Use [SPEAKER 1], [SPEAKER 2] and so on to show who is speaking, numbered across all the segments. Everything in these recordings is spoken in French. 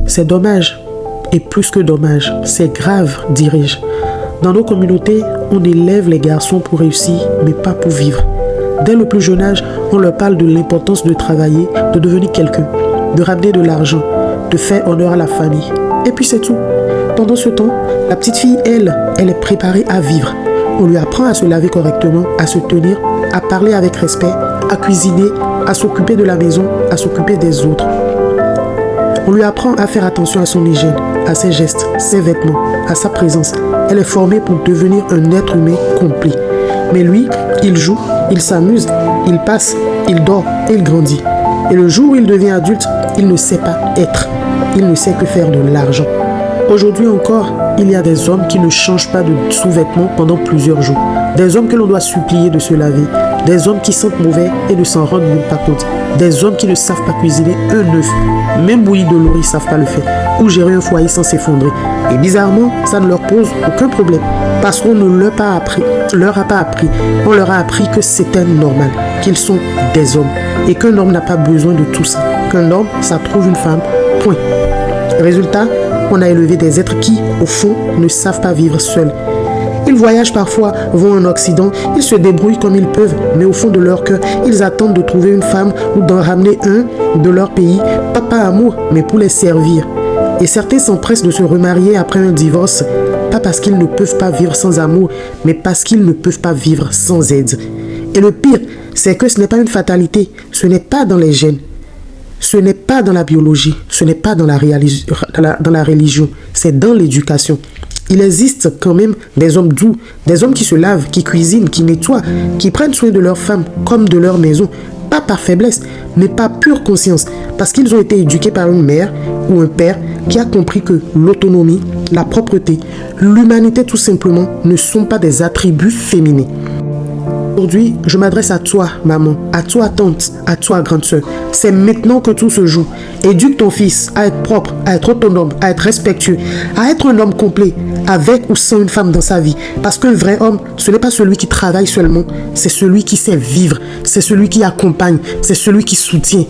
[SPEAKER 1] C'est dommage, et plus que dommage, c'est grave, dirais-je. Dans nos communautés, on élève les garçons pour réussir, mais pas pour vivre. Dès le plus jeune âge, on leur parle de l'importance de travailler, de devenir quelqu'un, de ramener de l'argent, de faire honneur à la famille. Et puis c'est tout. Pendant ce temps, la petite fille, elle est préparée à vivre. On lui apprend à se laver correctement, à se tenir, à parler avec respect, à cuisiner, à s'occuper de la maison, à s'occuper des autres. On lui apprend à faire attention à son hygiène, à ses gestes, ses vêtements, à sa présence. Elle est formée pour devenir un être humain complet. Mais lui, il joue, il s'amuse, il passe, il dort et il grandit. Et le jour où il devient adulte, il ne sait pas être. Il ne sait que faire de l'argent. Aujourd'hui encore, il y a des hommes qui ne changent pas de sous-vêtements pendant plusieurs jours. Des hommes que l'on doit supplier de se laver. Des hommes qui sentent mauvais et ne s'en rendent même pas compte. Des hommes qui ne savent pas cuisiner un œuf. Même bouillir de l'eau, ils ne savent pas le faire. Ou gérer un foyer sans s'effondrer. Et bizarrement, ça ne leur pose aucun problème. Parce qu'on ne leur a pas appris. On leur a appris que c'était normal. Qu'ils sont des hommes. Et qu'un homme n'a pas besoin de tout ça. Qu'un homme, ça trouve une femme. Point. Résultat, on a élevé des êtres qui, au fond, ne savent pas vivre seuls. Ils voyagent parfois, vont en Occident, ils se débrouillent comme ils peuvent, mais au fond de leur cœur, ils attendent de trouver une femme ou d'en ramener un de leur pays, pas par amour, mais pour les servir. Et certains s'empressent de se remarier après un divorce, pas parce qu'ils ne peuvent pas vivre sans amour, mais parce qu'ils ne peuvent pas vivre sans aide. Et le pire, c'est que ce n'est pas une fatalité, ce n'est pas dans les gènes. Ce n'est pas dans la biologie, ce n'est pas dans la religion, c'est dans l'éducation. Il existe quand même des hommes doux, des hommes qui se lavent, qui cuisinent, qui nettoient, qui prennent soin de leurs femmes comme de leur maison, pas par faiblesse, mais par pure conscience, parce qu'ils ont été éduqués par une mère ou un père qui a compris que l'autonomie, la propreté, l'humanité tout simplement ne sont pas des attributs féminins. Aujourd'hui, je m'adresse à toi, maman, à toi, tante, à toi, grande sœur. C'est maintenant que tout se joue. Éduque ton fils à être propre, à être autonome, à être respectueux, à être un homme complet, avec ou sans une femme dans sa vie. Parce qu'un vrai homme, ce n'est pas celui qui travaille seulement, c'est celui qui sait vivre, c'est celui qui accompagne, c'est celui qui soutient.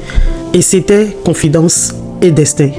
[SPEAKER 1] Et c'était Confidence et Destin.